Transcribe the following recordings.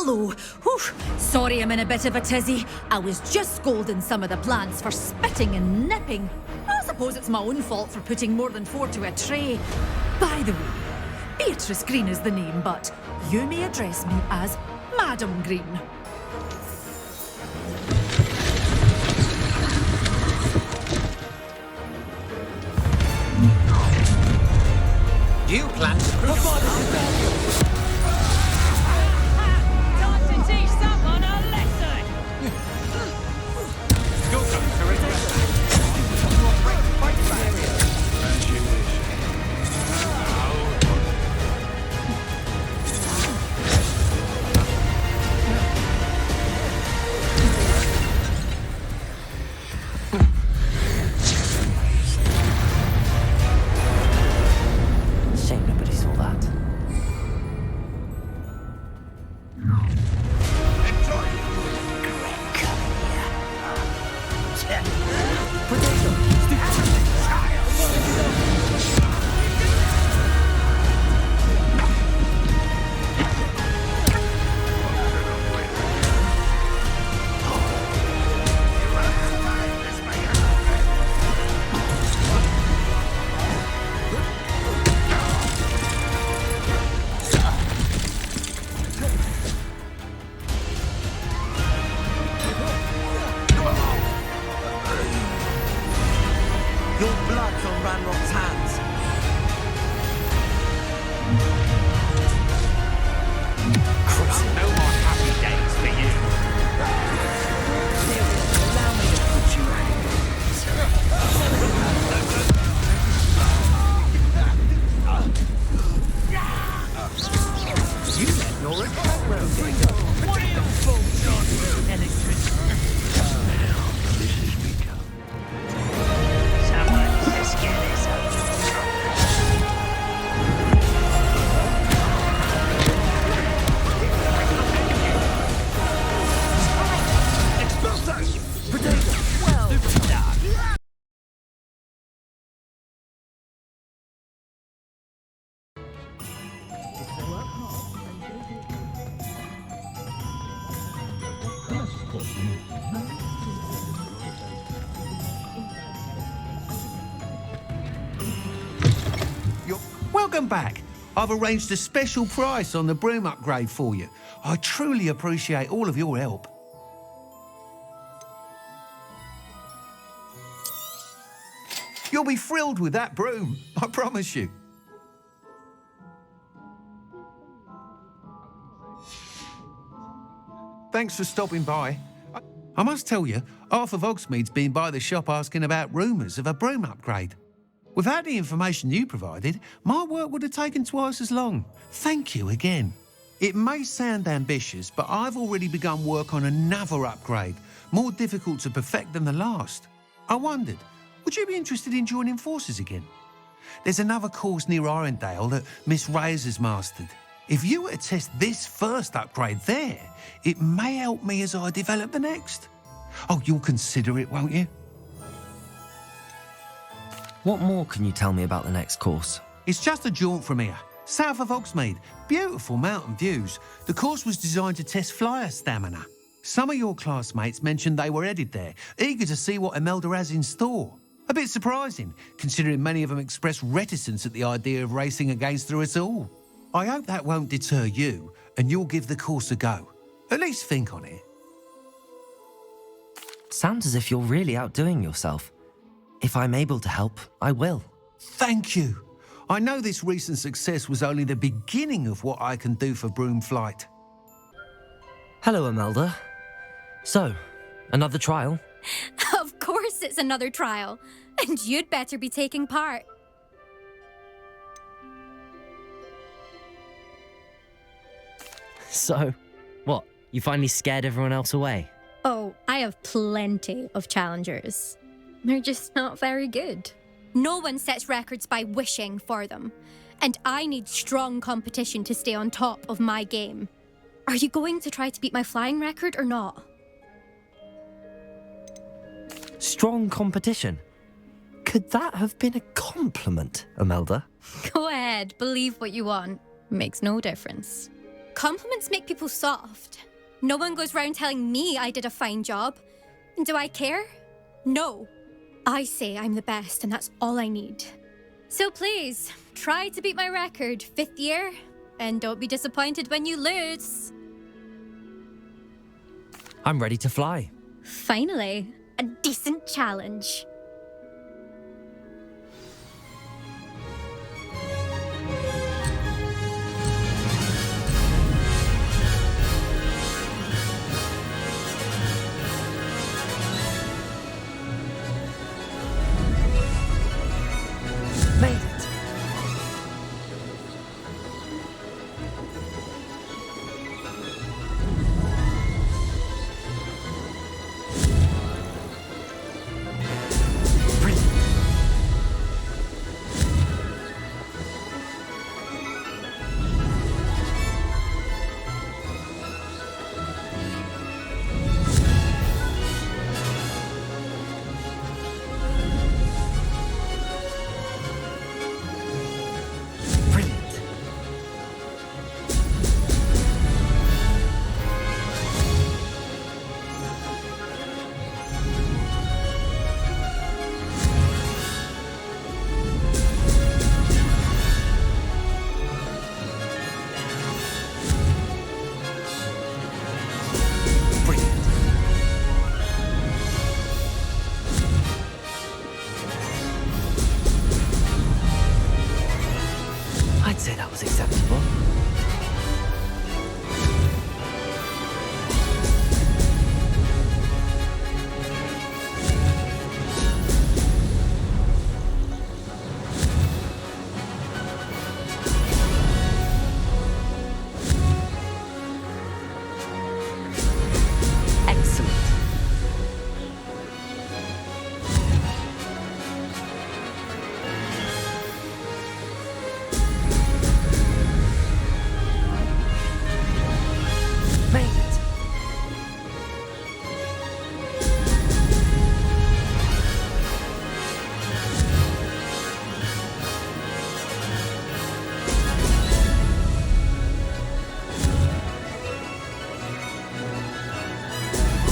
hello. Whew. Sorry I'm in a bit of a tizzy. I was just scolding some of the plants for spitting and nipping. I suppose it's my own fault for putting more than 4 to a tray. By the way, Beatrice Green is the name, but you may address me as Madam Green. You plan to Time to teach someone a lesson! You're going to regret that. As you wish. Shame nobody saw that. Your blood's on Ranrock's hands. No more happy days for you. Allow me to put you You met Nora What are you fools on? Electricity. This is become. Someone just get this up. Well done. Welcome back. I've arranged a special price on the broom upgrade for you. I truly appreciate all of your help. You'll be thrilled with that broom, I promise you. Thanks for stopping by. I must tell you, Arthur Vogsmead's been by the shop asking about rumours of a broom upgrade. Without the information you provided, my work would have taken twice as long. Thank you again. It may sound ambitious, but I've already begun work on another upgrade, more difficult to perfect than the last. I wondered, would you be interested in joining forces again? There's another course near Arendale that Miss Reyes has mastered. If you were to test this first upgrade there, it may help me as I develop the next. Oh, you'll consider it, won't you? What more can you tell me about the next course? It's just a jaunt from here, south of Hogsmeade. Beautiful mountain views. The course was designed to test flyer stamina. Some of your classmates mentioned they were headed there, eager to see what Imelda has in store. A bit surprising, considering many of them expressed reticence at the idea of racing against her at all. I hope that won't deter you, and you'll give the course a go. At least think on it. Sounds as if you're really outdoing yourself. If I'm able to help, I will. Thank you. I know this recent success was only the beginning of what I can do for broom flight. Hello, Imelda. So, another trial? Of course it's another trial. And you'd better be taking part. So, what? You finally scared everyone else away? Oh, I have plenty of challengers. They're just not very good. No one sets records by wishing for them. And I need strong competition to stay on top of my game. Are you going to try to beat my flying record or not? Strong competition? Could that have been a compliment, Imelda? Go ahead, believe what you want. Makes no difference. Compliments make people soft. No one goes round telling me I did a fine job. And do I care? No. I say I'm the best, and that's all I need. So please, try to beat my record 5th year, and don't be disappointed when you lose. I'm ready to fly. Finally, a decent challenge. Made it. Brilliant. Brilliant. Brilliant. I'd say that was acceptable. Excellent. Made it.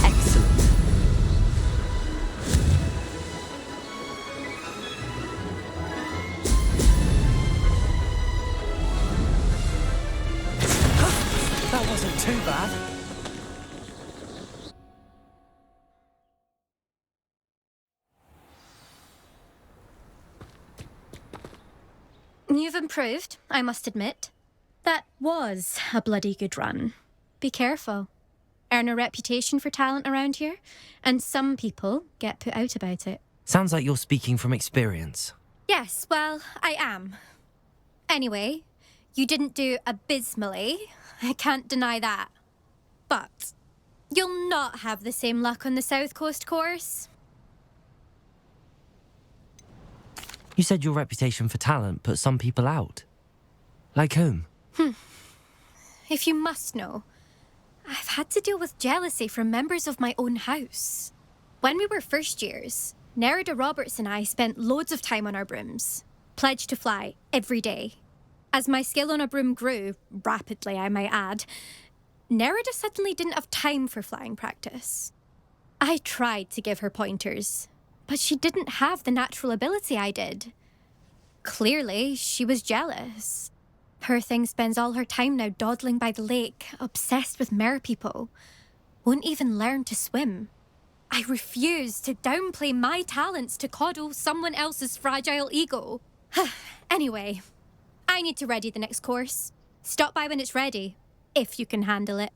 Excellent. That wasn't too bad. You've improved, I must admit. That was a bloody good run. Be careful. Earn a reputation for talent around here, and some people get put out about it. Sounds like you're speaking from experience. Yes, well, I am. Anyway, you didn't do abysmally. I can't deny that. But you'll not have the same luck on the South Coast course. You said your reputation for talent put some people out. Like whom? If you must know, I've had to deal with jealousy from members of my own house. When we were first years, Nerida Roberts and I spent loads of time on our brooms, pledged to fly every day. As my skill on a broom grew, rapidly I might add, Nerida suddenly didn't have time for flying practice. I tried to give her pointers, but she didn't have the natural ability I did. Clearly, she was jealous. Poor thing spends all her time now dawdling by the lake, obsessed with merpeople. Won't even learn to swim. I refuse to downplay my talents to coddle someone else's fragile ego. Anyway, I need to ready the next course. Stop by when it's ready, if you can handle it.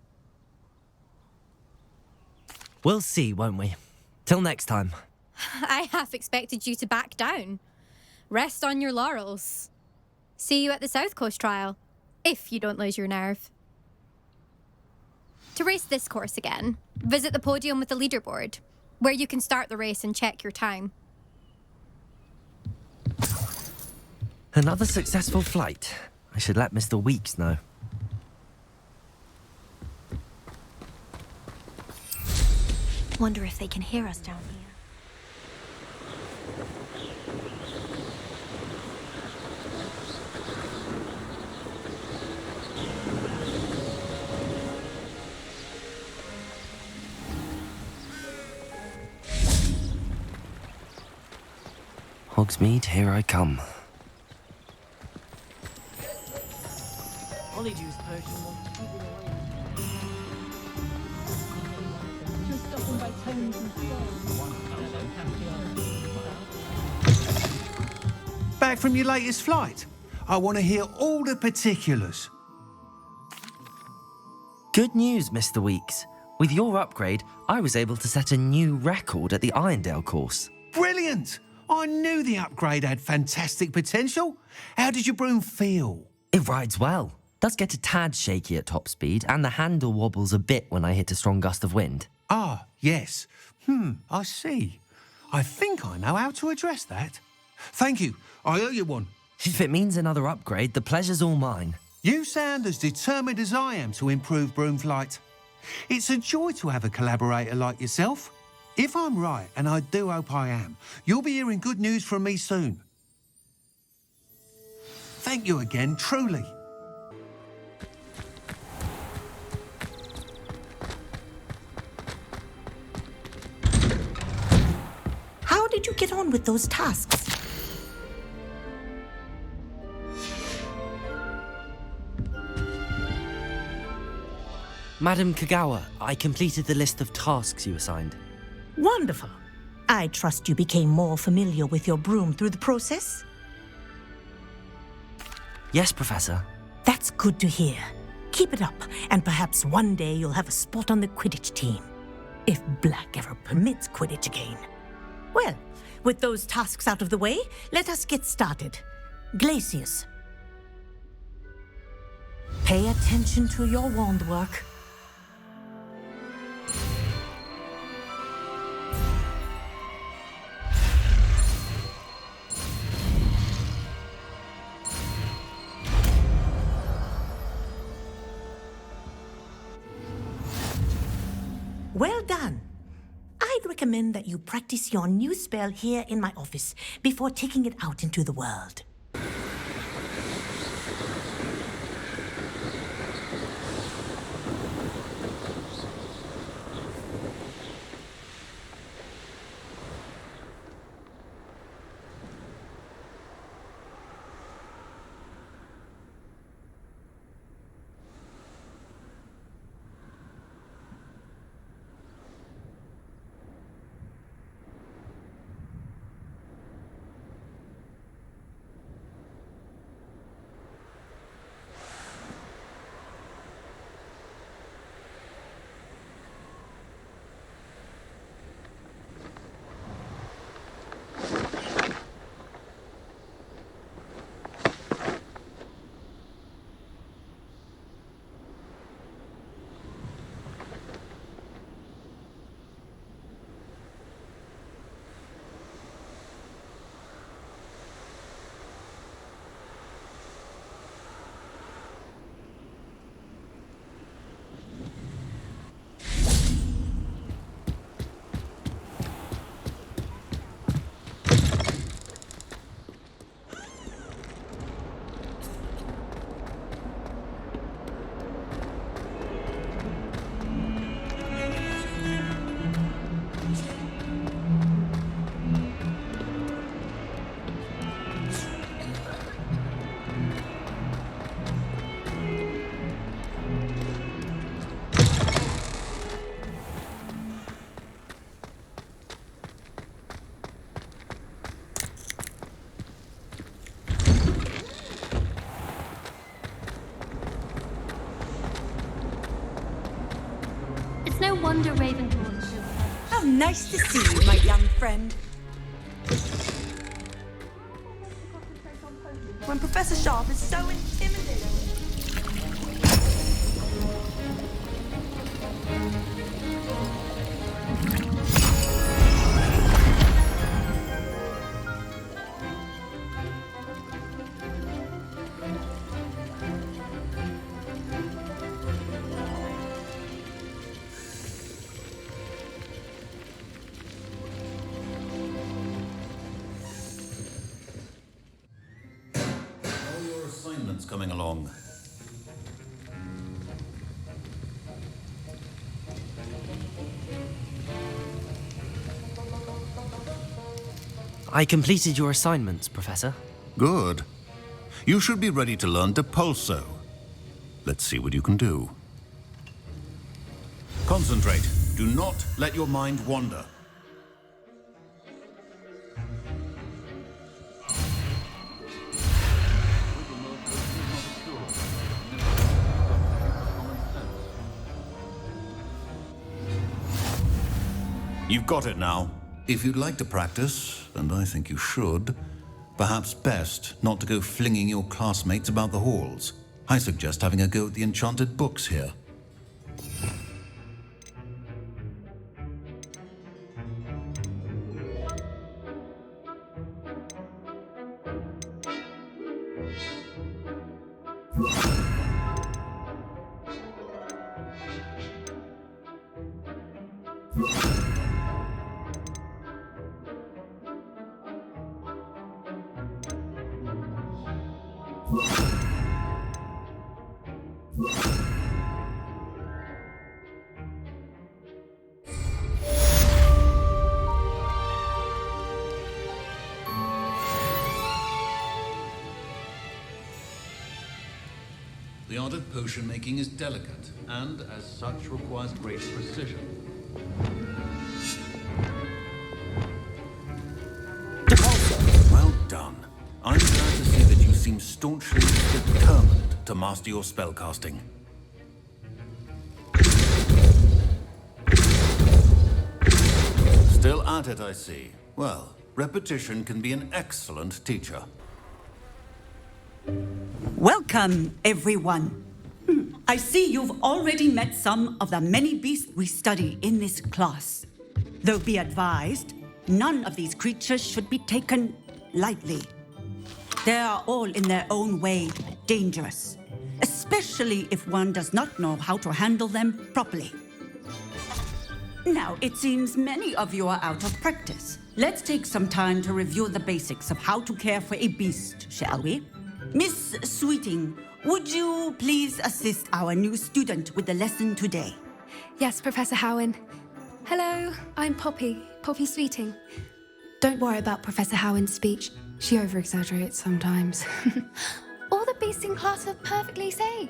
We'll see, won't we? Till next time. I half expected you to back down. Rest on your laurels. See you at the South Coast trial, if you don't lose your nerve. To race this course again, visit the podium with the leaderboard, where you can start the race and check your time. Another successful flight. I should let Mr. Weeks know. Wonder if they can hear us down here. Hogsmeade, here I come. Honeydew potion wants to keep it away. Back from your latest flight? I want to hear all the particulars. Good news, Mr. Weeks. With your upgrade, I was able to set a new record at the Irondale course. Brilliant! I knew the upgrade had fantastic potential. How did your broom feel? It rides well. Does get a tad shaky at top speed, and the handle wobbles a bit when I hit a strong gust of wind. Ah, yes. I see. I think I know how to address that. Thank you. I owe you one. If it means another upgrade, the pleasure's all mine. You sound as determined as I am to improve broom flight. It's a joy to have a collaborator like yourself. If I'm right, and I do hope I am, you'll be hearing good news from me soon. Thank you again, truly. How did you get on with those tasks? Madam Kagawa, I completed the list of tasks you assigned. Wonderful. I trust you became more familiar with your broom through the process? Yes, Professor. That's good to hear. Keep it up, and perhaps one day you'll have a spot on the Quidditch team. If Black ever permits Quidditch again. Well, with those tasks out of the way, let us get started. Glacius. Pay attention to your wand work. Well done. I'd recommend that you practice your new spell here in my office before taking it out into the world. It's no wonder Ravenclaw is so How nice to see you, my young friend. When Professor Sharp is so intimidating. Coming along. I completed your assignments, Professor. Good. You should be ready to learn Depulso. Let's see what you can do. Concentrate. Do not let your mind wander. You've got it now. If you'd like to practice, and I think you should, perhaps best not to go flinging your classmates about the halls. I suggest having a go at the enchanted books here. The art of potion making is delicate, and as such requires great precision. Well done. I'm glad to see that you seem staunchly determined to master your spellcasting. Still at it, I see. Well, repetition can be an excellent teacher. Welcome, everyone. I see you've already met some of the many beasts we study in this class. Though be advised, none of these creatures should be taken lightly. They are all in their own way dangerous, especially if one does not know how to handle them properly. Now, it seems many of you are out of practice. Let's take some time to review the basics of how to care for a beast, shall we? Miss Sweeting, would you please assist our new student with the lesson today? Yes, Professor Howen. Hello, I'm Poppy Sweeting. Don't worry about Professor Howen's speech. She over-exaggerates sometimes. All the beasts in class are perfectly safe.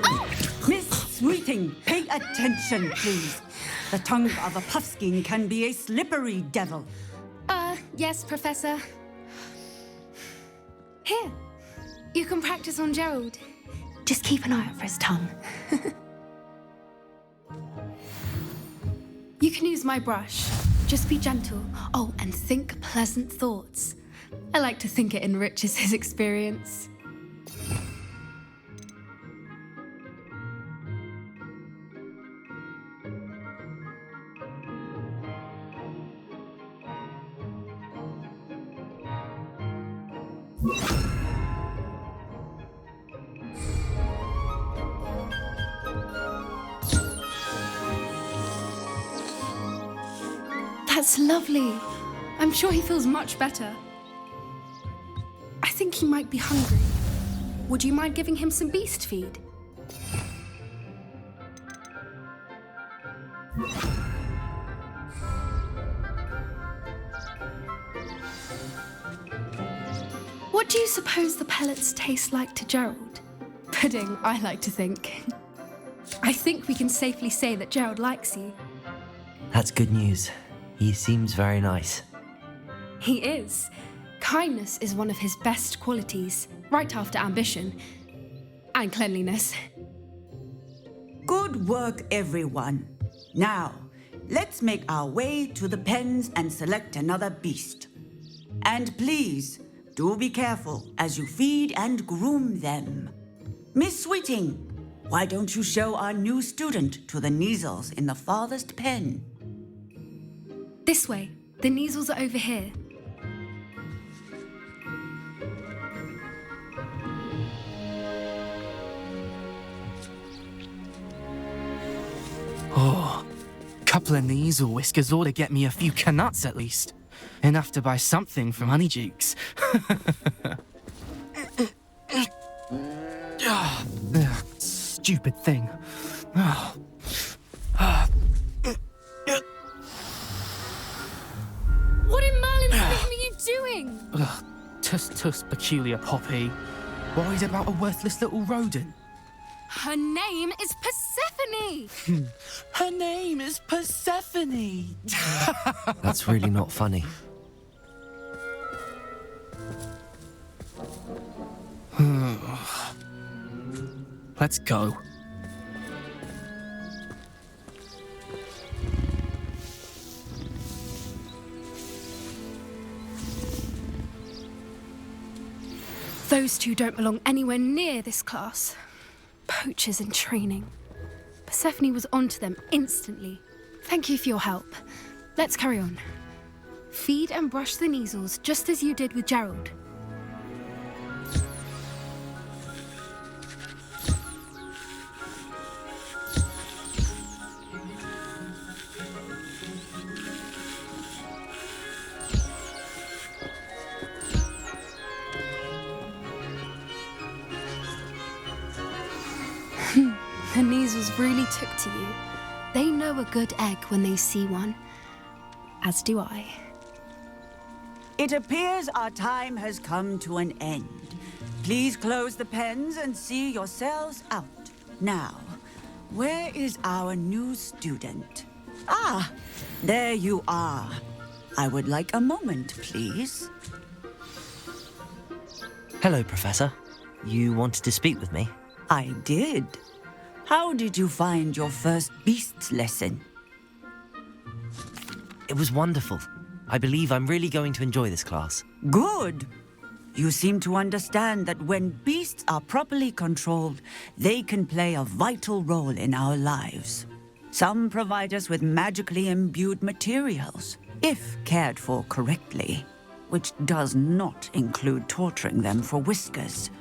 Oh! Miss Sweeting, pay attention, please. The tongue of a puffskein can be a slippery devil. Yes, Professor. Here. You can practice on Gerald. Just keep an eye out for his tongue. You can use my brush. Just be gentle. Oh, and think pleasant thoughts. I like to think it enriches his experience. That's lovely. I'm sure he feels much better. I think he might be hungry. Would you mind giving him some beast feed? What do you suppose the pellets taste like to Gerald? Pudding, I like to think. I think we can safely say that Gerald likes you. That's good news. He seems very nice. He is. Kindness is one of his best qualities, right after ambition. And cleanliness. Good work, everyone. Now, let's make our way to the pens and select another beast. And please, do be careful as you feed and groom them. Miss Sweeting, why don't you show our new student to the Neasels in the farthest pen? This way. The Neasels are over here. Oh, couple of Neasel whiskers ought to get me a few canuts at least. Enough to buy something from Honeydukes. Stupid thing. What in Merlin's name are you doing? doing? Ugh, tuss, peculiar Poppy. Worried about a worthless little rodent? Her name is Persephone! Her name is Persephone! That's really not funny. Let's go. Those two don't belong anywhere near this class. Poachers in training. Persephone was onto them instantly. Thank you for your help. Let's carry on. Feed and brush the measles just as you did with Gerald. The measles really took to you. They know a good egg when they see one. As do I. It appears our time has come to an end. Please close the pens and see yourselves out. Now, where is our new student? Ah, there you are. I would like a moment, please. Hello, Professor. You wanted to speak with me? I did. How did you find your first beasts lesson? It was wonderful. I believe I'm really going to enjoy this class. Good. You seem to understand that when beasts are properly controlled, they can play a vital role in our lives. Some provide us with magically imbued materials, if cared for correctly, which does not include torturing them for whiskers.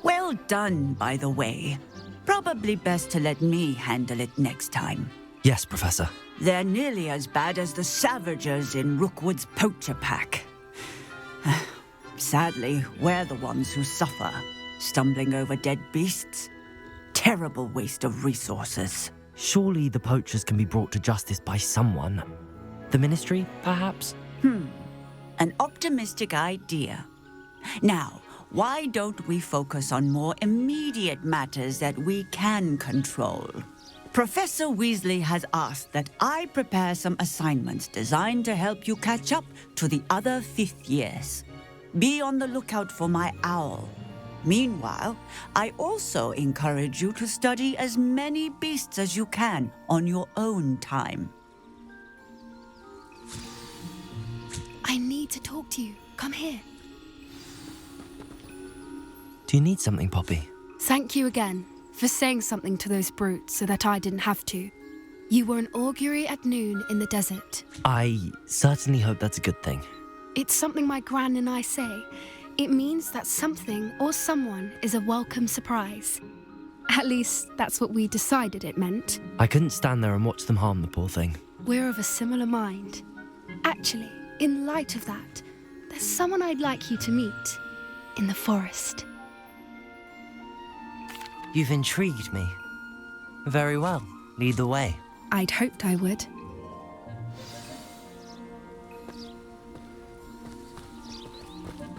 Well done, by the way. Probably best to let me handle it next time. Yes, Professor. They're nearly as bad as the Savagers in Rookwood's poacher pack. Sadly, we're the ones who suffer, stumbling over dead beasts. Terrible waste of resources. Surely the poachers can be brought to justice by someone. The Ministry, perhaps? An optimistic idea. Now, why don't we focus on more immediate matters that we can control? Professor Weasley has asked that I prepare some assignments designed to help you catch up to the other fifth years. Be on the lookout for my owl. Meanwhile, I also encourage you to study as many beasts as you can on your own time. I need to talk to you. Come here. Do you need something, Poppy? Thank you again for saying something to those brutes so that I didn't have to. You were an augury at noon in the desert. I certainly hope that's a good thing. It's something my gran and I say. It means that something or someone is a welcome surprise. At least, that's what we decided it meant. I couldn't stand there and watch them harm the poor thing. We're of a similar mind. Actually, in light of that, there's someone I'd like you to meet in the forest. You've intrigued me. Very well. Lead the way. I'd hoped I would.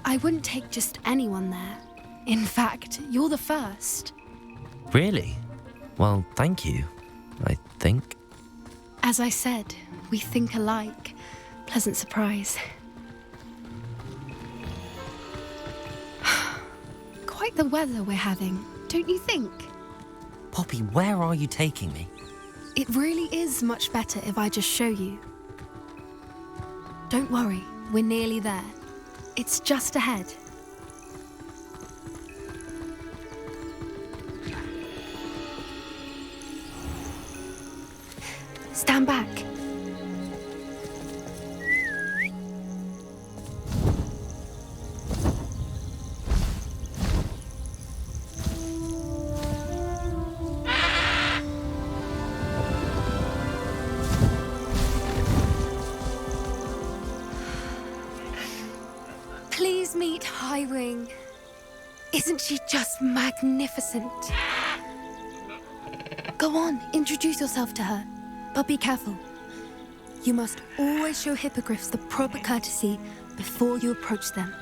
I wouldn't take just anyone there. In fact, you're the first. Really? Well, thank you, I think. As I said, we think alike. Pleasant surprise. Quite the weather we're having, don't you think? Poppy, where are you taking me? It really is much better if I just show you. Don't worry, we're nearly there. It's just ahead. Stand back. Please meet Highwing. Isn't she just magnificent? Go on, introduce yourself to her. But be careful. You must always show hippogriffs the proper courtesy before you approach them.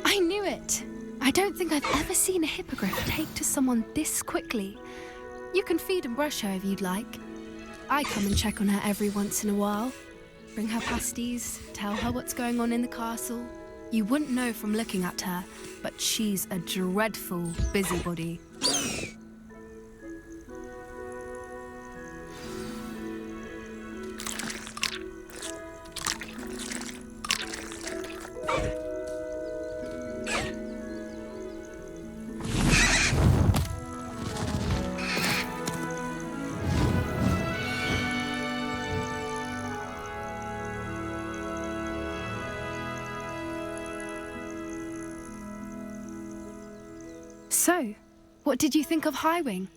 I knew it! I don't think I've ever seen a hippogriff take to someone this quickly. You can feed and brush her if you'd like. I come and check on her every once in a while. Bring her pasties, tell her what's going on in the castle. You wouldn't know from looking at her, but she's a dreadful busybody. So, what did you think of Highwing?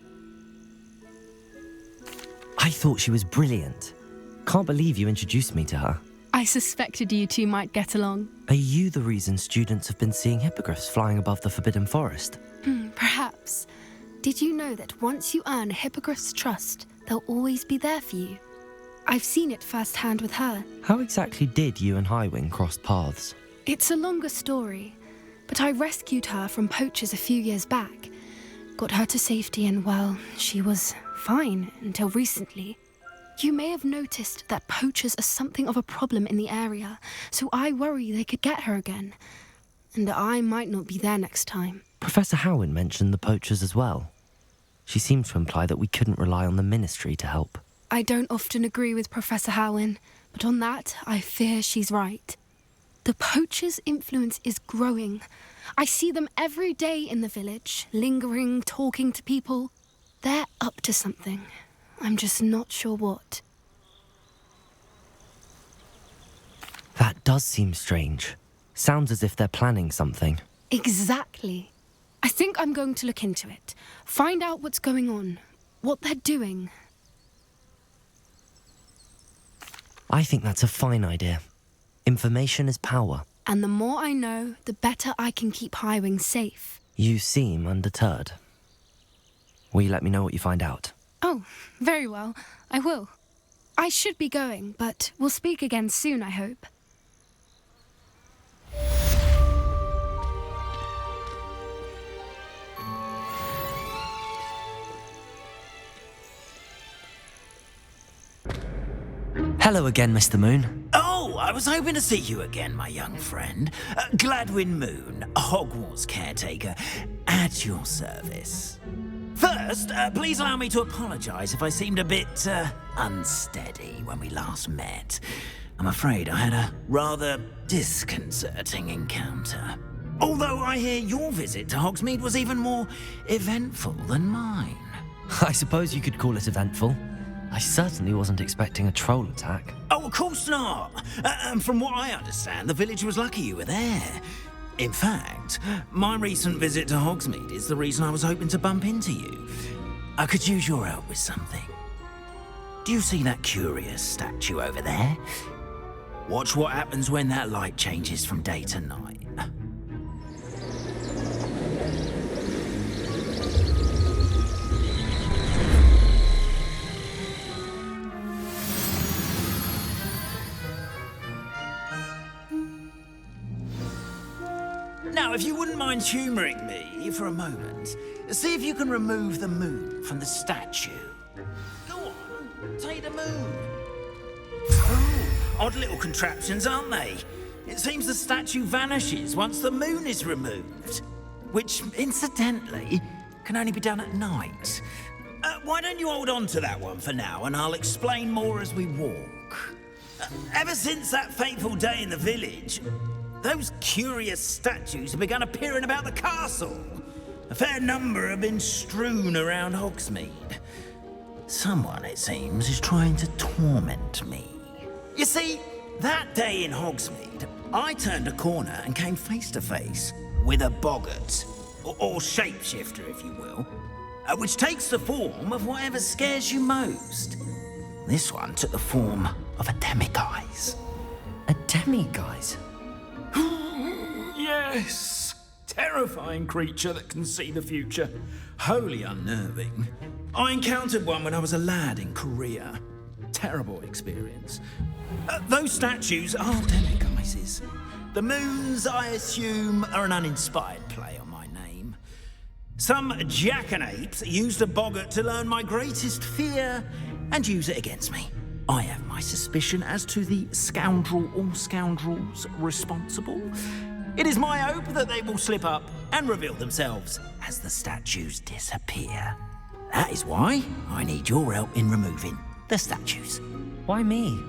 I thought she was brilliant. Can't believe you introduced me to her. I suspected you two might get along. Are you the reason students have been seeing hippogriffs flying above the Forbidden Forest? Perhaps. Did you know that once you earn a hippogriff's trust, they'll always be there for you? I've seen it firsthand with her. How exactly did you and Highwing cross paths? It's a longer story, but I rescued her from poachers a few years back. Got her to safety and, well, she was fine until recently. You may have noticed that poachers are something of a problem in the area, so I worry they could get her again. And I might not be there next time. Professor Howin mentioned the poachers as well. She seemed to imply that we couldn't rely on the Ministry to help. I don't often agree with Professor Howin, but on that, I fear she's right. The poachers' influence is growing. I see them every day in the village, lingering, talking to people. They're up to something. I'm just not sure what. That does seem strange. Sounds as if they're planning something. Exactly. I think I'm going to look into it. Find out what's going on, what they're doing. I think that's a fine idea. Information is power. And the more I know, the better I can keep Highwing safe. You seem undeterred. Will you let me know what you find out? Oh, very well. I will. I should be going, but we'll speak again soon, I hope. Hello again, Mr. Moon. Oh, I was hoping to see you again, my young friend. Gladwin Moon, Hogwarts caretaker, at your service. First, please allow me to apologise if I seemed a bit, unsteady when we last met. I'm afraid I had a rather disconcerting encounter. Although I hear your visit to Hogsmeade was even more eventful than mine. I suppose you could call it eventful. I certainly wasn't expecting a troll attack. Oh, of course not. And from what I understand, the village was lucky you were there. In fact, my recent visit to Hogsmeade is the reason I was hoping to bump into you. I could use your help with something. Do you see that curious statue over there? Watch what happens when that light changes from day to night. Now, if you wouldn't mind humouring me for a moment, see if you can remove the moon from the statue. Go on, take the moon. Oh, odd little contraptions, aren't they? It seems the statue vanishes once the moon is removed, which, incidentally, can only be done at night. Why don't you hold on to that one for now, and I'll explain more as we walk. Ever since that fateful day in the village, those curious statues have begun appearing about the castle. A fair number have been strewn around Hogsmeade. Someone, it seems, is trying to torment me. You see, that day in Hogsmeade, I turned a corner and came face to face with a boggart. or shapeshifter, if you will, which takes the form of whatever scares you most. This one took the form of a demiguise. A demiguise? Yes! Terrifying creature that can see the future. Wholly unnerving. I encountered one when I was a lad in Korea. Terrible experience. Those statues are demiguises. The moons, I assume, are an uninspired play on my name. Some jackanapes used a boggart to learn my greatest fear and use it against me. I have my suspicion as to the scoundrel or scoundrels responsible. It is my hope that they will slip up and reveal themselves as the statues disappear. That is why I need your help in removing the statues. Why me?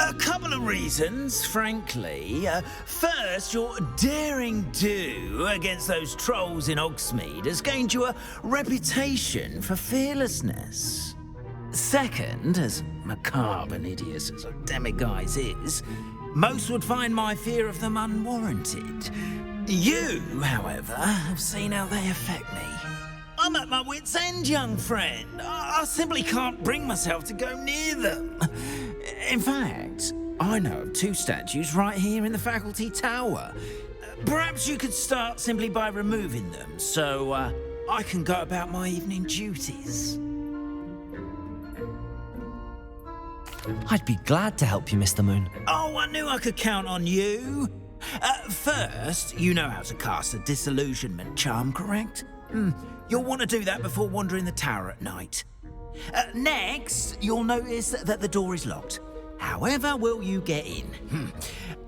A couple of reasons, frankly. First, your daring do against those trolls in Hogsmeade has gained you a reputation for fearlessness. Second, as macabre and hideous as a demiguise is, most would find my fear of them unwarranted. You, however, have seen how they affect me. I'm at my wit's end, young friend. I simply can't bring myself to go near them. In fact, I know of 2 statues right here in the faculty tower. Perhaps you could start simply by removing them, so I can go about my evening duties. I'd be glad to help you, Mr. Moon. Oh, I knew I could count on you. First, you know how to cast a disillusionment charm, correct? You'll want to do that before wandering the tower at night. Next, you'll notice that the door is locked. However will you get in?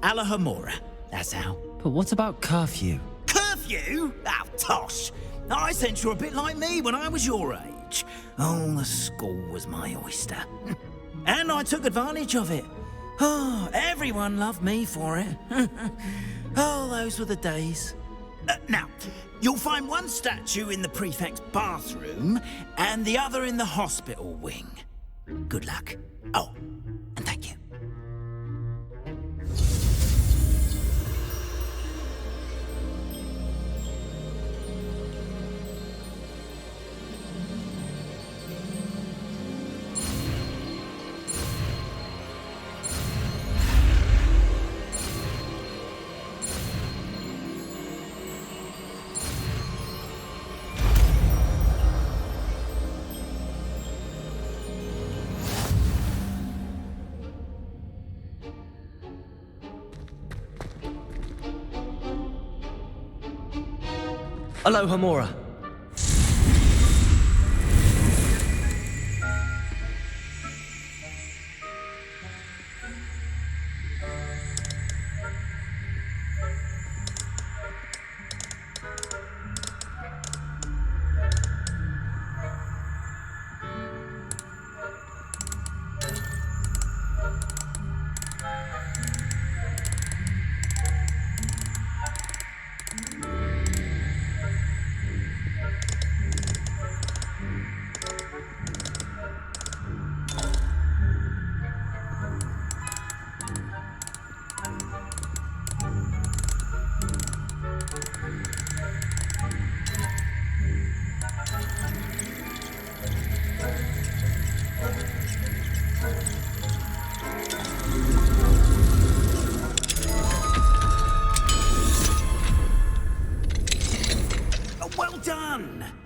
Alahomora, that's how. But what about curfew? Curfew? Oh, tosh. I sense you're a bit like me when I was your age. Oh, the school was my oyster. And I took advantage of it. Oh, everyone loved me for it. Oh, those were the days. Now, you'll find one statue in the prefect's bathroom and the other in the hospital wing. Good luck. Oh, and thank you. Alohomora.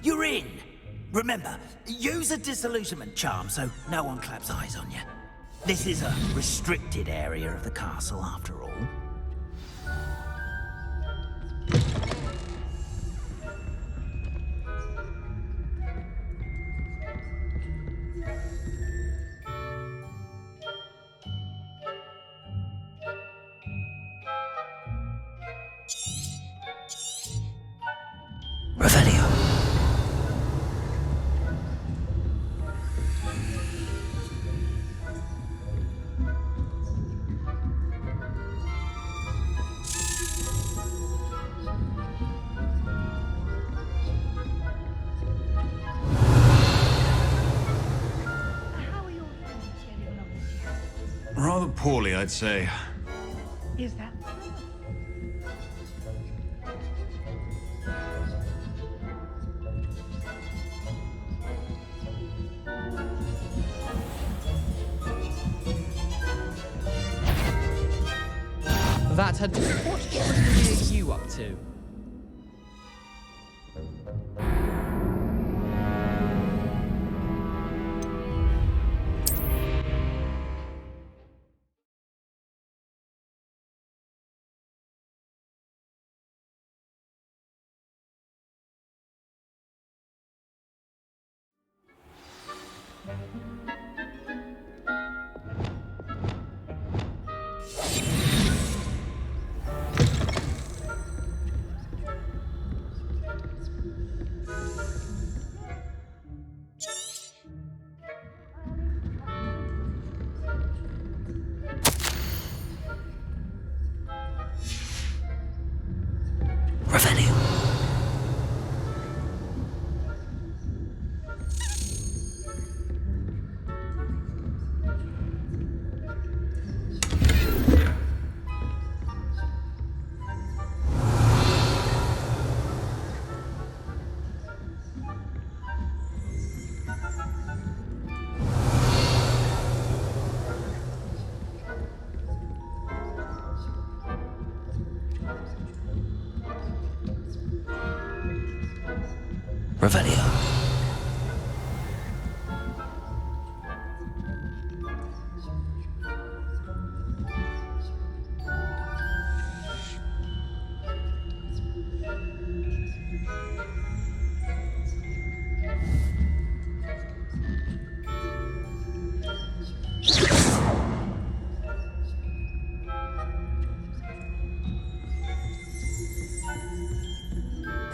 You're in. Remember, use a disillusionment charm so no one claps eyes on you. This is a restricted area of the castle, after all. Rather poorly, I'd say. Is that? that had... What tree are you up to? Revelio.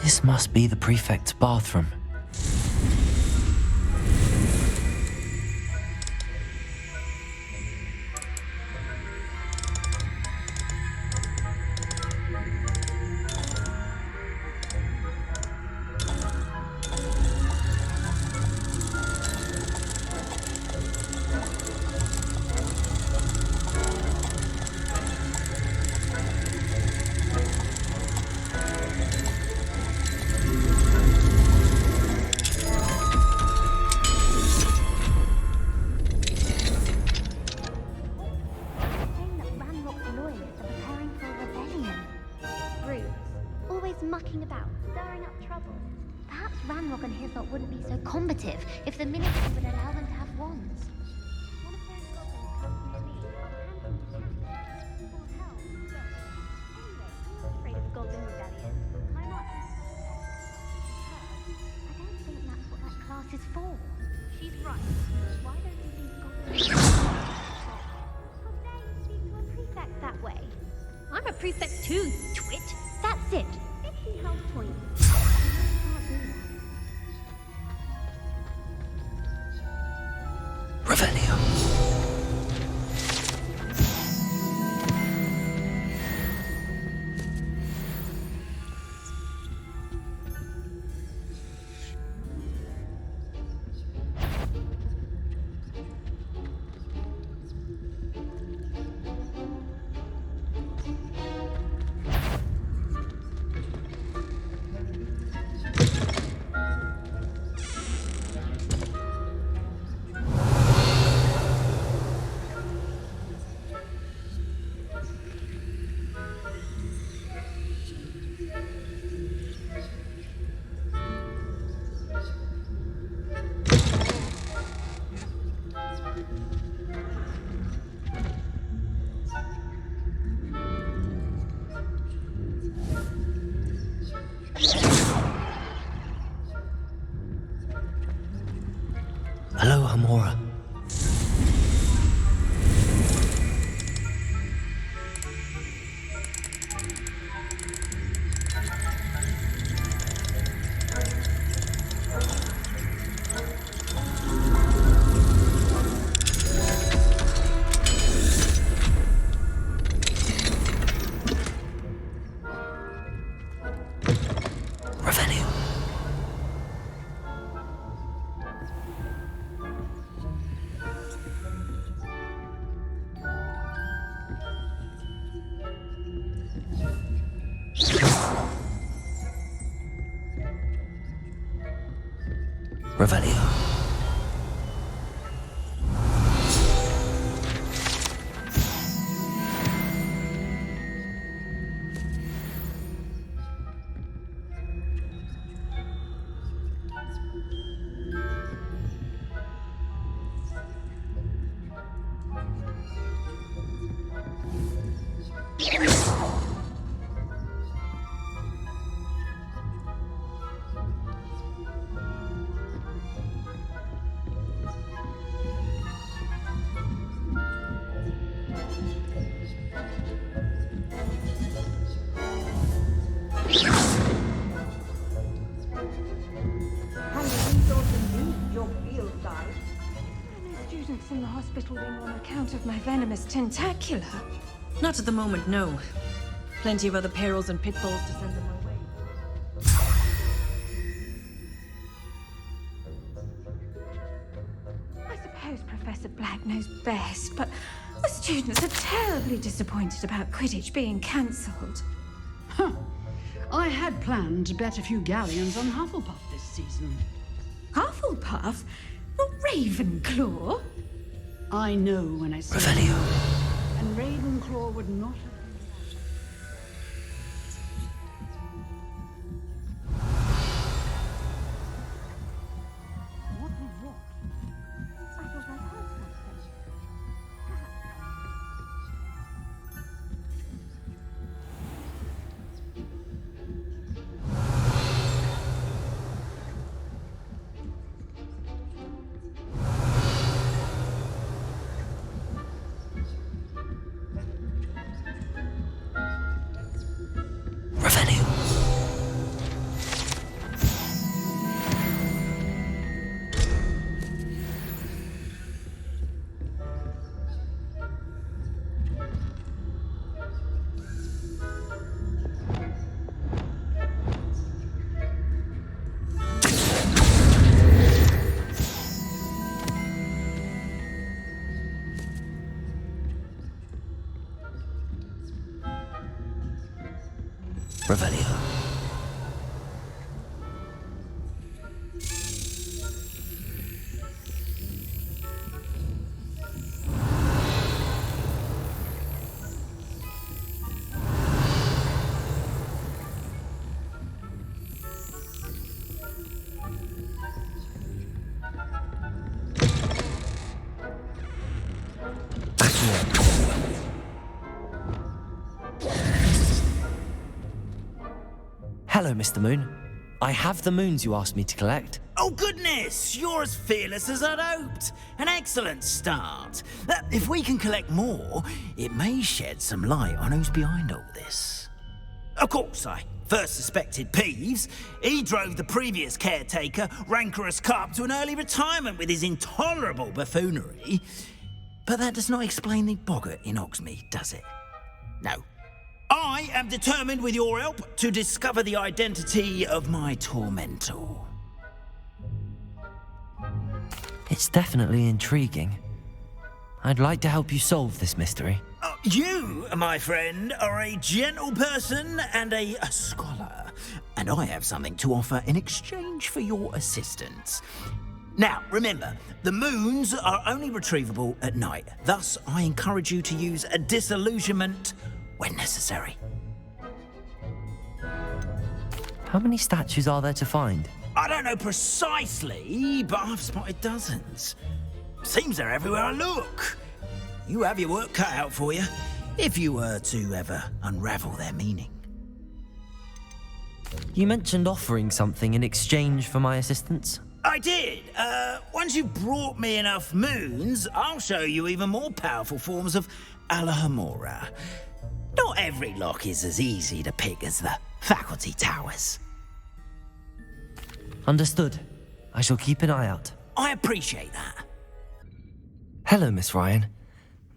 This must be the prefect's bathroom. Mucking about, stirring up trouble. Perhaps Ranrock and his lot wouldn't be so combative if the ministry would allow them to have wands. One of those goblins comes to me, I'll hand him to Helm. Anyway, I'm not afraid of goblin rebellion. I'm not. I don't think that's what that class is for. She's right. Why don't you think goblins? How dare you speak to a prefect that way? I'm a prefect too, you twit. That's it. Help point. Revelio. Hello, Hamora. Revelio. Students in the hospital wing on account of my venomous tentacular. Not at the moment, no. Plenty of other perils and pitfalls to send them my way. I suppose Professor Black knows best, but the students are terribly disappointed about Quidditch being cancelled. Huh. I had planned to bet a few galleons on Hufflepuff this season. Hufflepuff? Not Ravenclaw? I know when I see Revelio. And Ravenclaw would not have been What was what? I thought I heard something. Revelio. Hello, Mr. Moon. I have the moons you asked me to collect. Oh, goodness! You're as fearless as I'd hoped. An excellent start. If we can collect more, it may shed some light on who's behind all this. Of course, I first suspected Peeves. He drove the previous caretaker, Rancorous Carp, to an early retirement with his intolerable buffoonery. But that does not explain the boggart in Hogsmeade, does it? No. I am determined, with your help, to discover the identity of my tormentor. It's definitely intriguing. I'd like to help you solve this mystery. You, my friend, are a gentle person and a scholar, and I have something to offer in exchange for your assistance. Now, remember, the moons are only retrievable at night. Thus, I encourage you to use a disillusionment when necessary. How many statues are there to find? I don't know precisely, but I've spotted dozens. Seems they're everywhere I look. You have your work cut out for you, if you were to ever unravel their meaning. You mentioned offering something in exchange for my assistance. I did. Once you've brought me enough moons, I'll show you even more powerful forms of Alohomora. Not every lock is as easy to pick as the faculty towers. Understood. I shall keep an eye out. I appreciate that. Hello, Miss Ryan.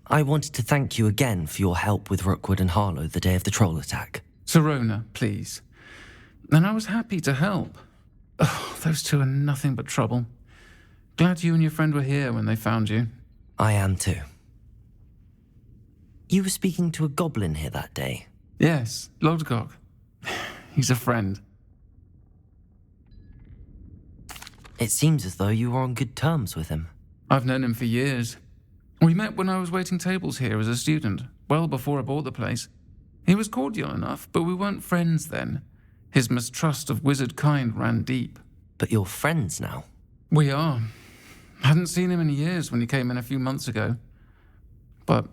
I wanted to thank you again for your help with Rookwood and Harlow the day of the troll attack. Serona, please. And I was happy to help. Oh, those two are nothing but trouble. Glad you and your friend were here when they found you. I am too. You were speaking to a goblin here that day. Yes, Urtkot. He's a friend. It seems as though you were on good terms with him. I've known him for years. We met when I was waiting tables here as a student, well before I bought the place. He was cordial enough, but we weren't friends then. His mistrust of wizard kind ran deep. But you're friends now? We are. Hadn't seen him in years when he came in a few months ago. But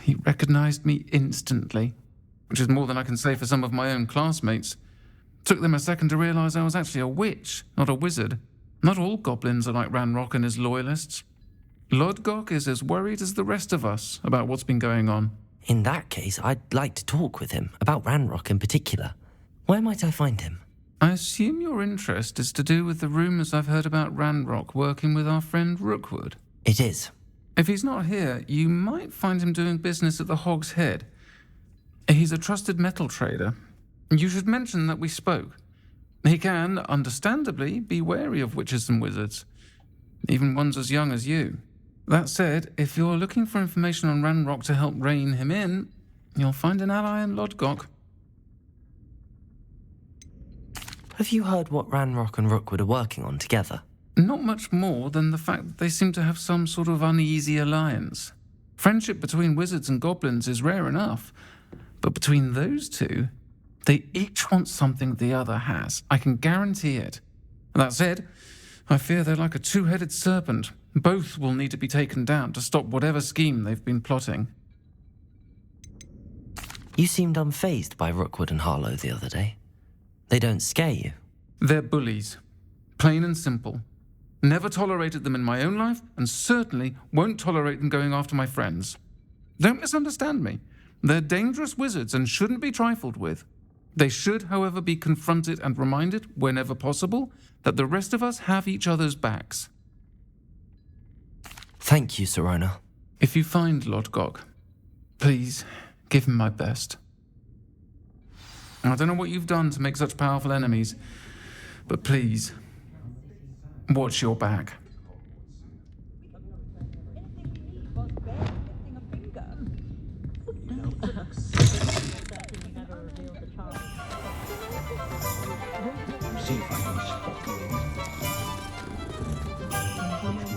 He recognized me instantly, which is more than I can say for some of my own classmates. Took them a second to realize I was actually a witch, not a wizard. Not all goblins are like Ranrock and his loyalists. Lodgok is as worried as the rest of us about what's been going on. In that case, I'd like to talk with him, about Ranrock in particular. Where might I find him? I assume your interest is to do with the rumours I've heard about Ranrock working with our friend Rookwood. It is. If he's not here, you might find him doing business at the Hog's Head. He's a trusted metal trader. You should mention that we spoke. He can, understandably, be wary of witches and wizards, even ones as young as you. That said, if you're looking for information on Ranrock to help rein him in, you'll find an ally in Lodgok. Have you heard what Ranrock and Rookwood are working on together? Not much more than the fact that they seem to have some sort of uneasy alliance. Friendship between wizards and goblins is rare enough, but between those two, they each want something the other has. I can guarantee it. That said, I fear they're like a two-headed serpent. Both will need to be taken down to stop whatever scheme they've been plotting. You seemed unfazed by Rookwood and Harlow the other day. They don't scare you. They're bullies. Plain and simple. Never tolerated them in my own life, and certainly won't tolerate them going after my friends. Don't misunderstand me. They're dangerous wizards and shouldn't be trifled with. They should, however, be confronted and reminded, whenever possible, that the rest of us have each other's backs. Thank you, Sirona. If you find Lodgok, please give him my best. I don't know what you've done to make such powerful enemies, but please, watch your back.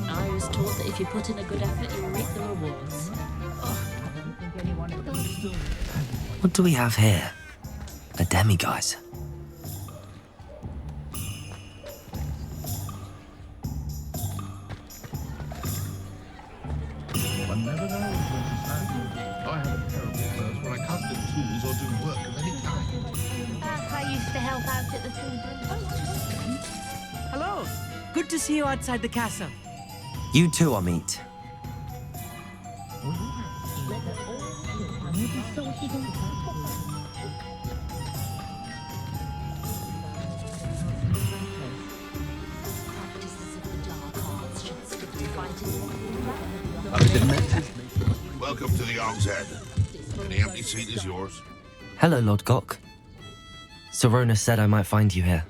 I was told that if you put in a good effort, you'll reap the rewards. What do we have here? A demiguise. One never knows when it's happening. I have a terrible thirst when I cut the tools or do work of any kind. I used to help out at the Three Bridges. Hello. Good to see you outside the castle. You too, Amit. Welcome to the Hog's Head. Any empty seat is yours. Hello, Lodgok. Sirona said I might find you here.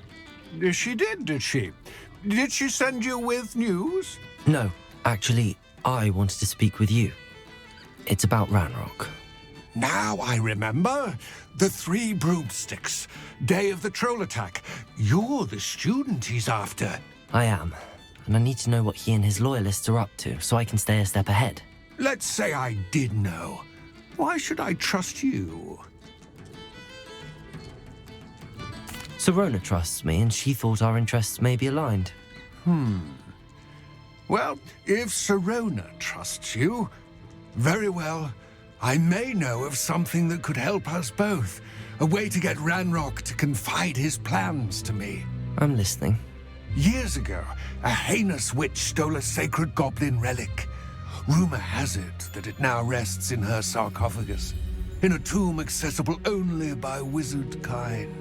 She did she? Did she send you with news? No, actually, I wanted to speak with you. It's about Ranrock. Now I remember. The 3 broomsticks. Day of the troll attack. You're the student he's after. I am, and I need to know what he and his loyalists are up to so I can stay a step ahead. Let's say I did know. Why should I trust you? Sirona trusts me, and she thought our interests may be aligned. Well, if Sirona trusts you, very well. I may know of something that could help us both. A way to get Ranrock to confide his plans to me. I'm listening. Years ago, a heinous witch stole a sacred goblin relic. Rumor has it that it now rests in her sarcophagus, in a tomb accessible only by wizard kind.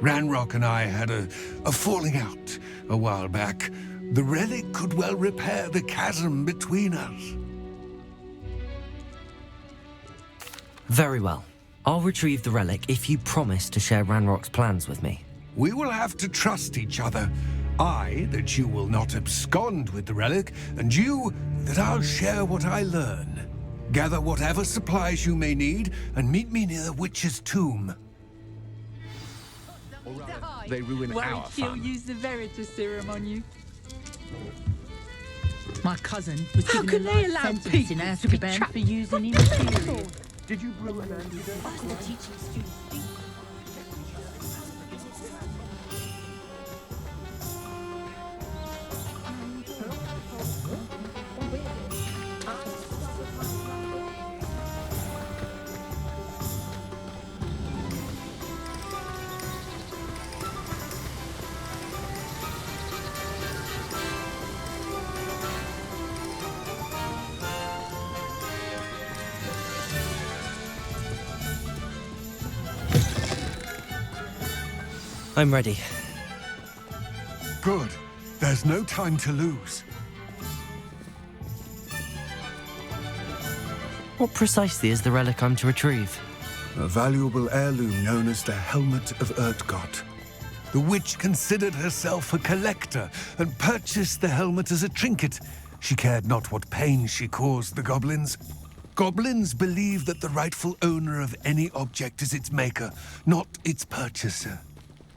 Ranrock and I had a falling out a while back. The relic could well repair the chasm between us. Very well. I'll retrieve the relic if you promise to share Ranrock's plans with me. We will have to trust each other. I, that you will not abscond with the relic, and you, that I'll share what I learn. Gather whatever supplies you may need, and meet me near the witch's tomb. Or rather, they ruin our fun. Use the Veritas serum on you. My cousin was How given can a they life allow sentence people in to be Azkaban trapped for using immaterial. Did you brew an antidote? I'm ready. Good. There's no time to lose. What precisely is the relic I'm to retrieve? A valuable heirloom known as the Helmet of Urtkot. The witch considered herself a collector and purchased the helmet as a trinket. She cared not what pain she caused the goblins. Goblins believe that the rightful owner of any object is its maker, not its purchaser.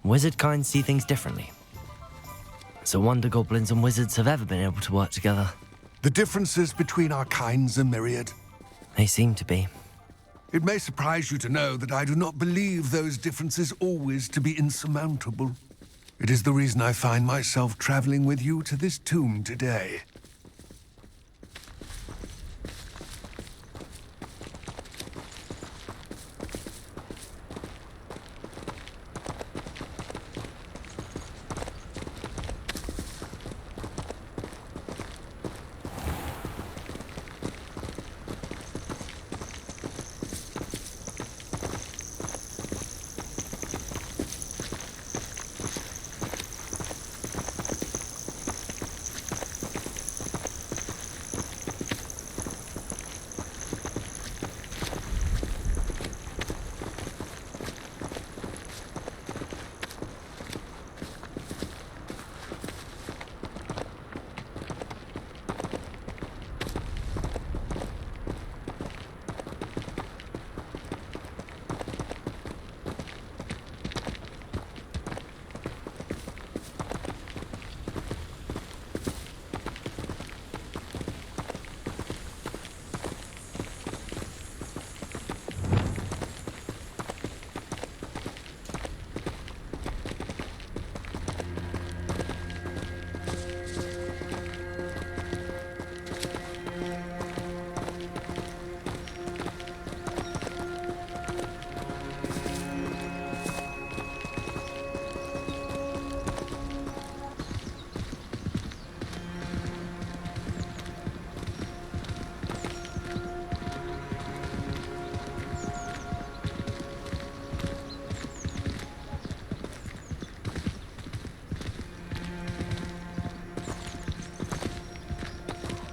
Wizard kind see things differently. It's a wonder goblins and wizards have ever been able to work together. The differences between our kinds are myriad. They seem to be. It may surprise you to know that I do not believe those differences always to be insurmountable. It is the reason I find myself traveling with you to this tomb today.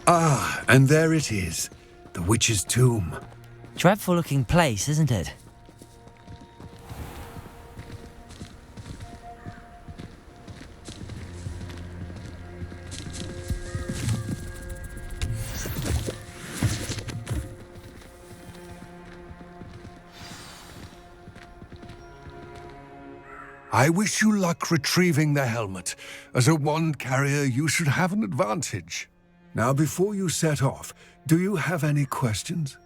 Ah, and there it is, the witch's tomb. Dreadful looking place, isn't it? I wish you luck retrieving the helmet. As a wand carrier, you should have an advantage. Now, before you set off, do you have any questions?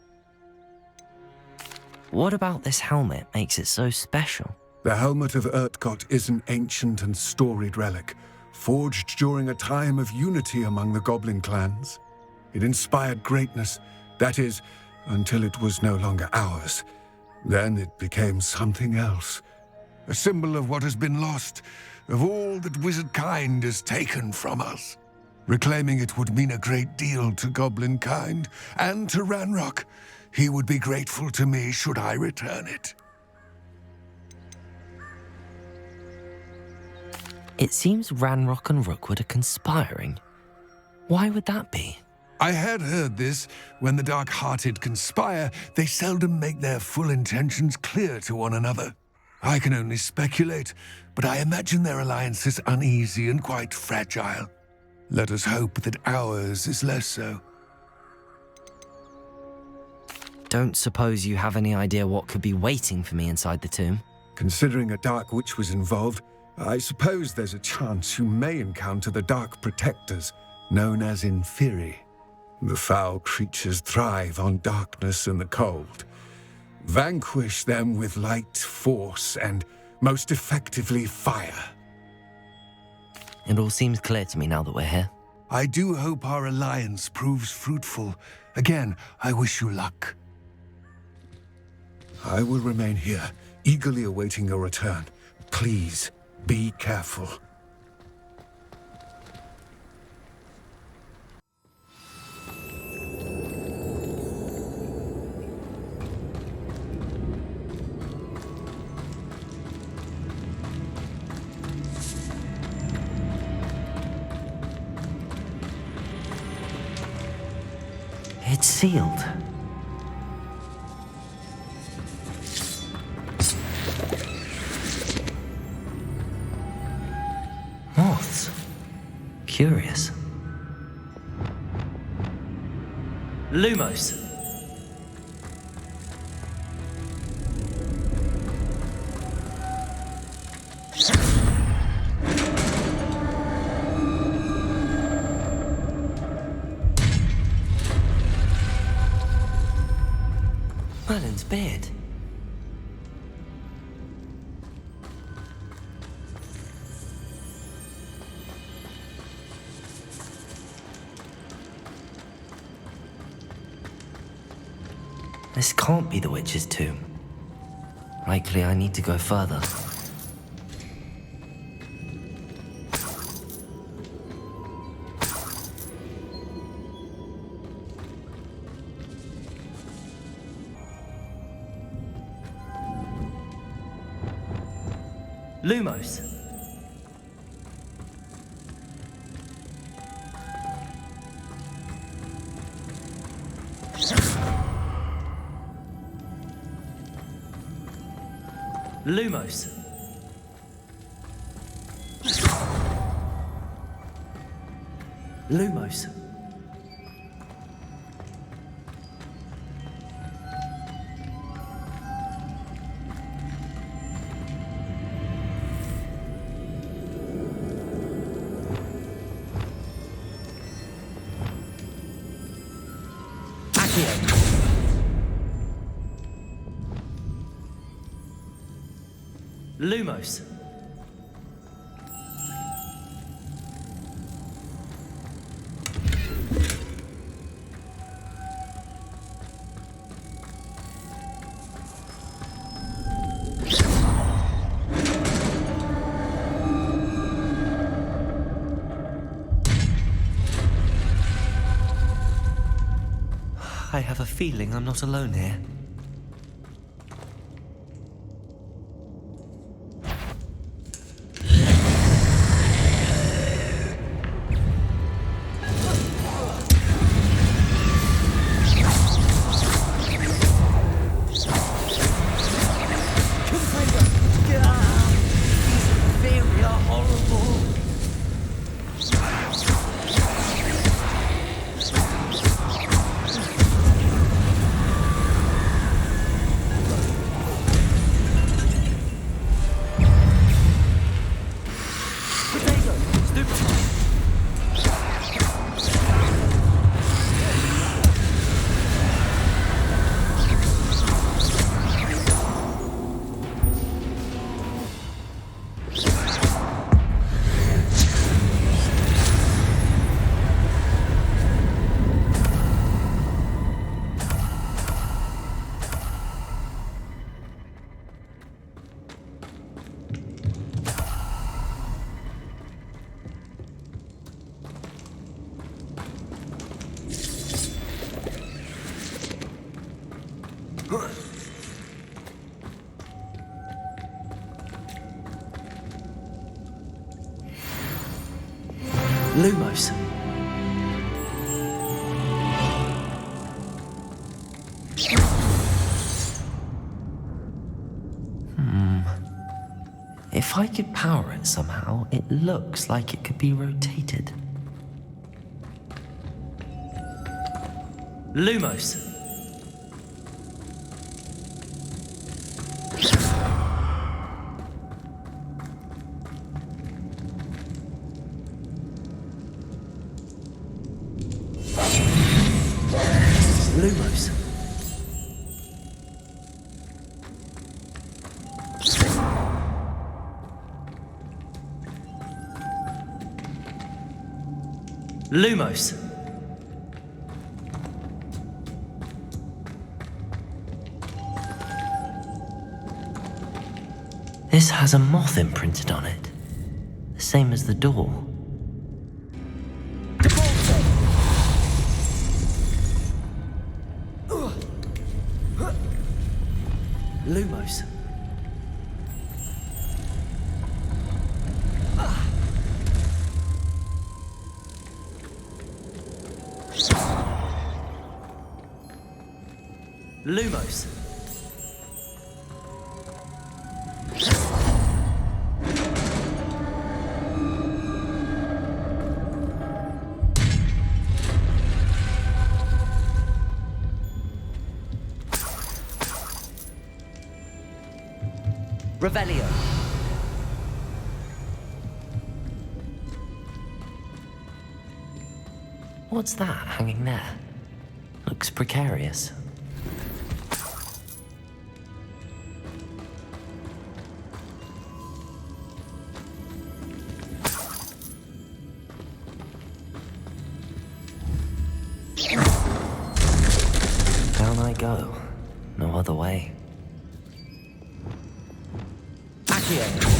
What about this helmet makes it so special? The Helmet of Urtkot is an ancient and storied relic, forged during a time of unity among the goblin clans. It inspired greatness, that is, until it was no longer ours. Then it became something else. A symbol of what has been lost, of all that wizard kind has taken from us. Reclaiming it would mean a great deal to goblin kind, and to Ranrock. He would be grateful to me should I return it. It seems Ranrock and Rookwood are conspiring. Why would that be? I had heard this. When the dark-hearted conspire, they seldom make their full intentions clear to one another. I can only speculate, but I imagine their alliance is uneasy and quite fragile. Let us hope that ours is less so. Don't suppose you have any idea what could be waiting for me inside the tomb? Considering a dark witch was involved, I suppose there's a chance you may encounter the dark protectors, known as Inferi. The foul creatures thrive on darkness and the cold. Vanquish them with light, force, and most effectively fire. It all seems clear to me now that we're here. I do hope our alliance proves fruitful. Again, I wish you luck. I will remain here, eagerly awaiting your return. Please, be careful. It's sealed. Moths. Curious. Lumos. Merlin's beard. This can't be the witch's tomb. Likely I need to go further. Lumos. Lumos. Lumos. Lumos. I have a feeling I'm not alone here. Lumos. If I could power it somehow, it looks like it could be rotated. Lumos. Lumos. Lumos. This has a moth imprinted on it, the same as the door. Lumos. Lumos. Revelio. What's that hanging there? Looks precarious. Down I go. No other way. Accio.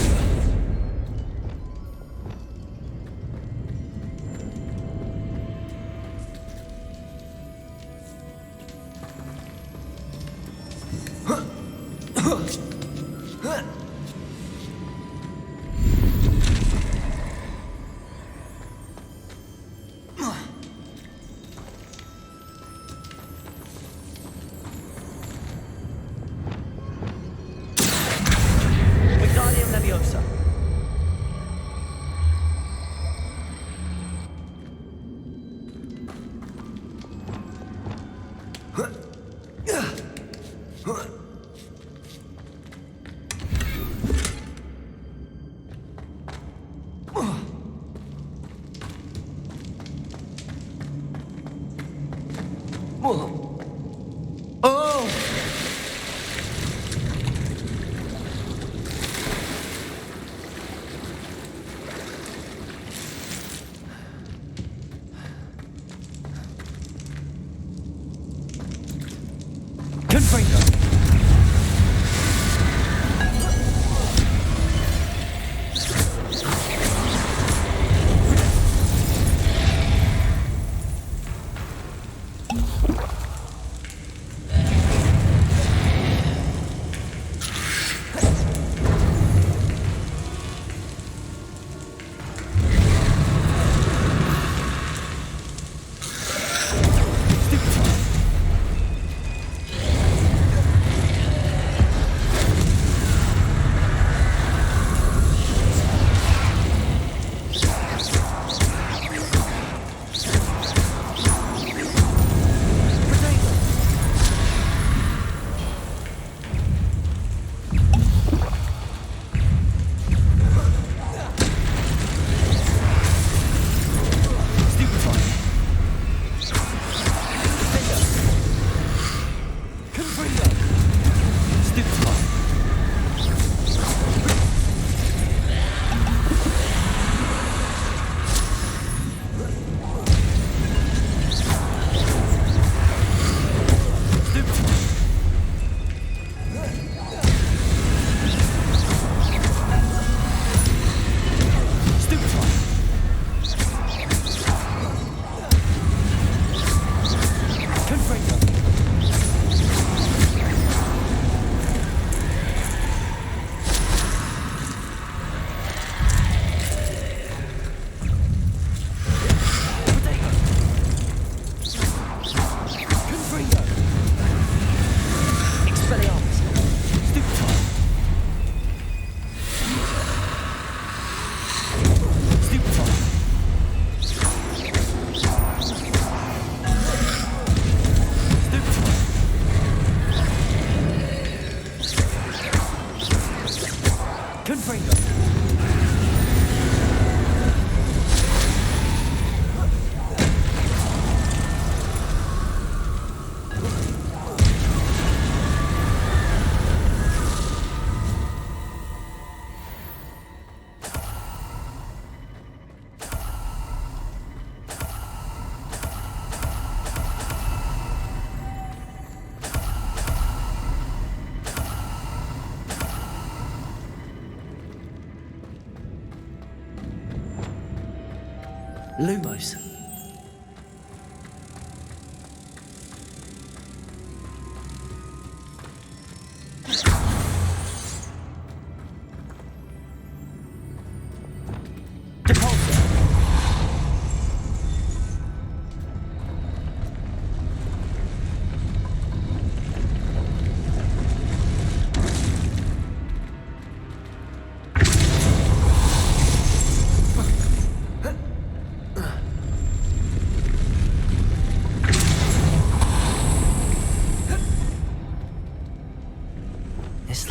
Lumos.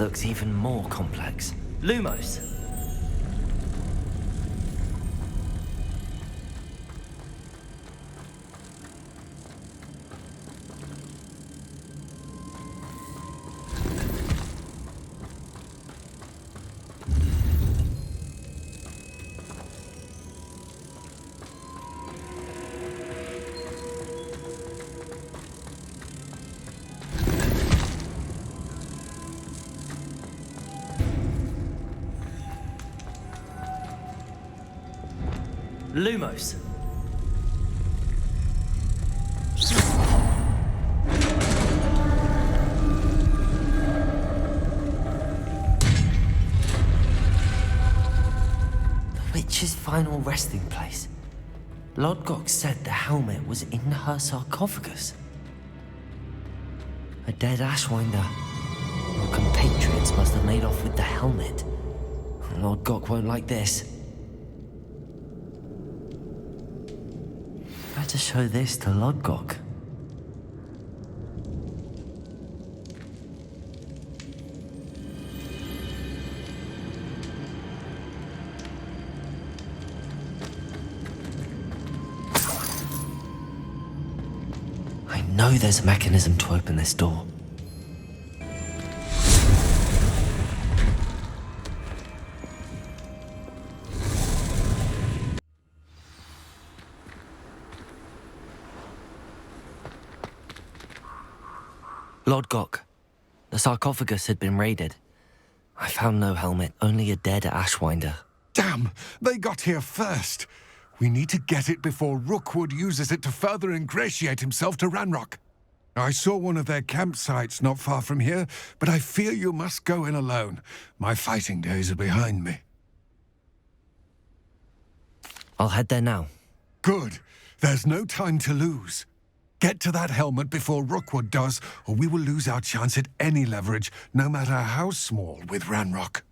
This looks even more complex. Lumos! Lumos. The witch's final resting place. Lodgok said the helmet was in her sarcophagus. A dead Ashwinder. Our compatriots must have made off with the helmet. Lodgok won't like this. Better show this to Lodgok. I know there's a mechanism to open this door. Lodgok, the sarcophagus had been raided. I found no helmet, only a dead Ashwinder. Damn! They got here first. We need to get it before Rookwood uses it to further ingratiate himself to Ranrock. I saw one of their campsites not far from here, but I fear you must go in alone. My fighting days are behind me. I'll head there now. Good. There's no time to lose. Get to that helmet before Rookwood does, or we will lose our chance at any leverage, no matter how small, with Ranrock.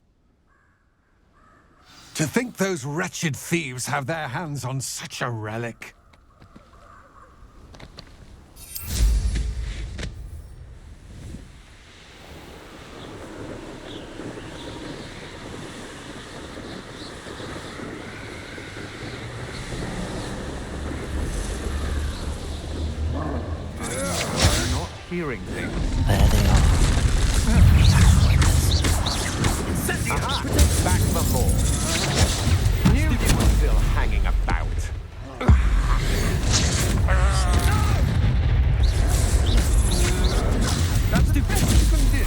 To think those wretched thieves have their hands on such a relic. Hearing things. There they are. Aha! Back before. Knew you were still hanging about. That's the best you can do.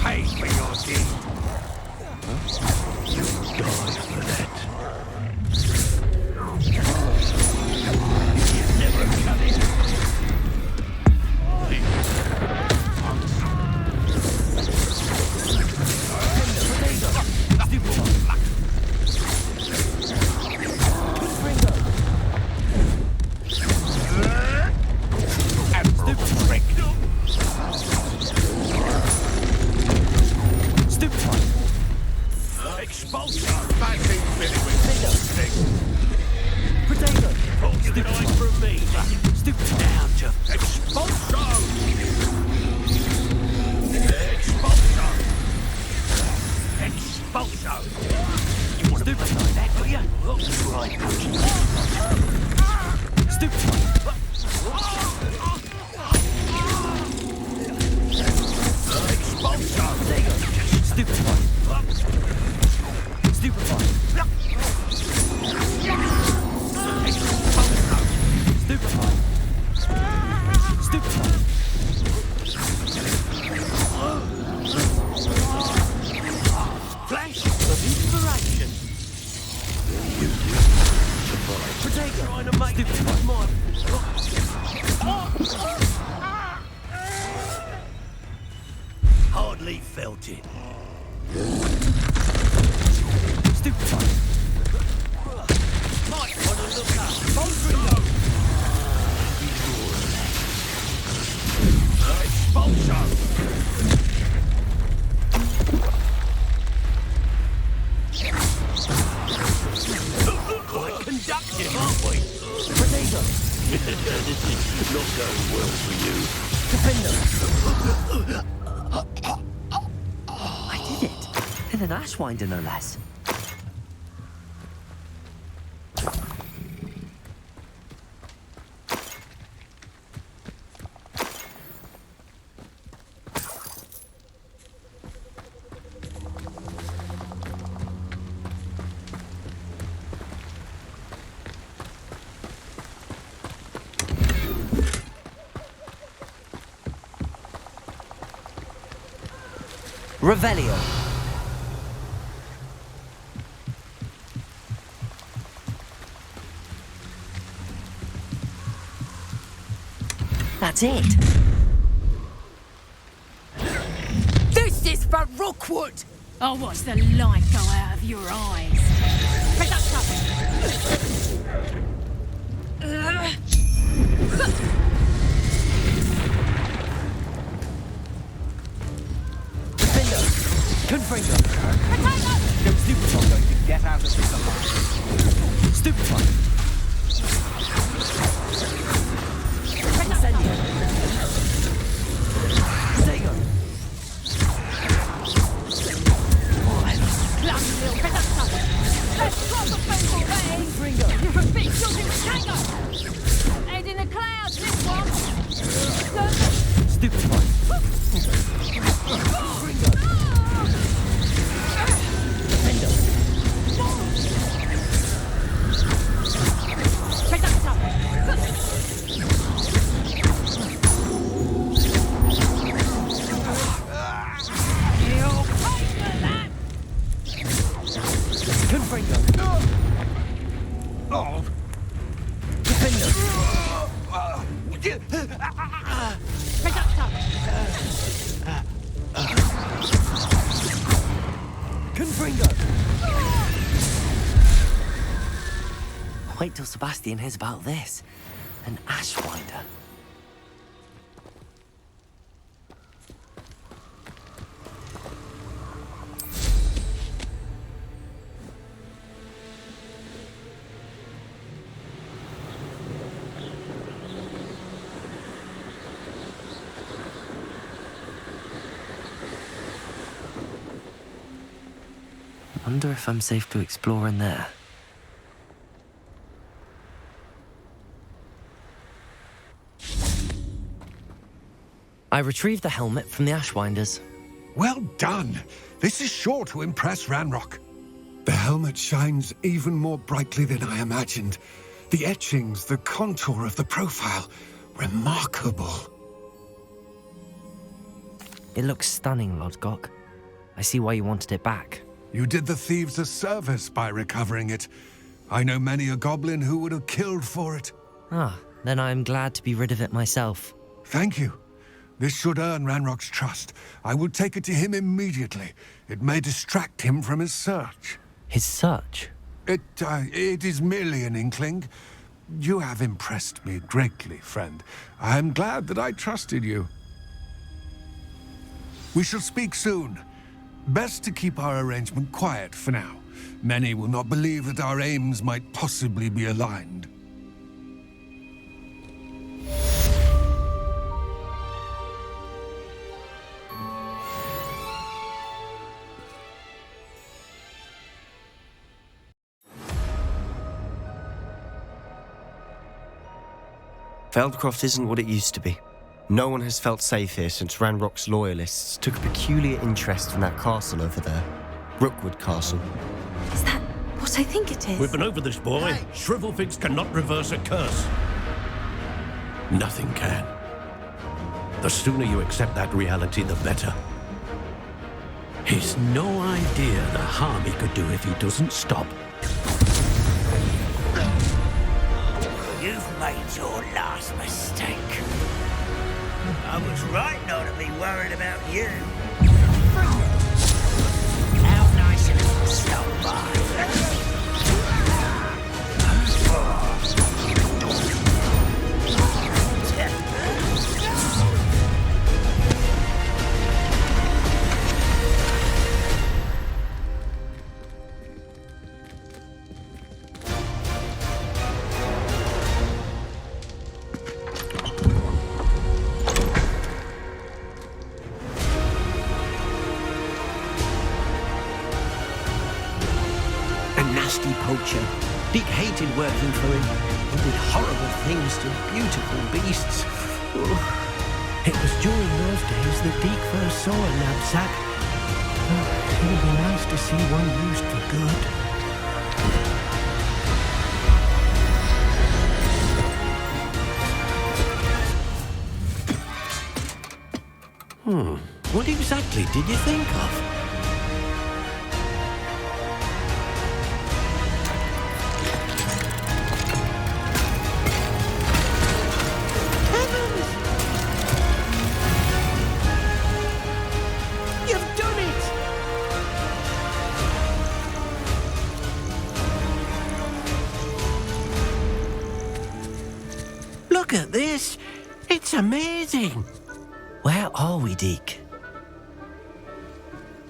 Pay for your deed. You die for that. Never coming. Hardly felt it. Might want to look up. Quite conductive, aren't we? This is not going well for you. I did it. In an Ashwinder, no less. Revelio. That's it. This is for Rookwood! I'll watch the light go out of your eyes. Confringo. Go Stupefy going to get out of this alive. Stupefy. Incendio. Stego. Clumsy little predactor! Let's cross the fence already! Confringo. You're a big shooting tango! Head in the clouds, this one! Stupefy. Wait till Sebastian hears about this. An Ashwinder. I wonder if I'm safe to explore in there. I retrieved the helmet from the Ashwinders. Well done. This is sure to impress Ranrock. The helmet shines even more brightly than I imagined. The etchings, the contour of the profile, remarkable. It looks stunning, Lodgok. I see why you wanted it back. You did the thieves a service by recovering it. I know many a goblin who would have killed for it. Ah, then I'm glad to be rid of it myself. Thank you. This should earn Ranrock's trust. I will take it to him immediately. It may distract him from his search. His search? It is merely an inkling. You have impressed me greatly, friend. I am glad that I trusted you. We shall speak soon. Best to keep our arrangement quiet for now. Many will not believe that our aims might possibly be aligned. Feldcroft isn't what it used to be. No one has felt safe here since Ranrock's loyalists took a peculiar interest in that castle over there. Rookwood Castle. Is that what I think it is? We've been over this, boy. Hey. Shrivelfix cannot reverse a curse. Nothing can. The sooner you accept that reality, the better. He's no idea the harm he could do if he doesn't stop. You've made your last mistake. I was right not to be worried about you. How nice of you to stop by. nasty poacher. Deek hated working for him. He did horrible things to beautiful beasts. Oh. It was during those days that Deek first saw a knapsack. Oh, it would be nice to see one used for good. What exactly did you think of? You've done it! Look at this! It's amazing! Where are we, Deek?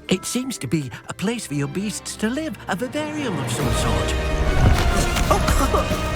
It seems to be a place for your beasts to live, a vivarium of some sort. Oh!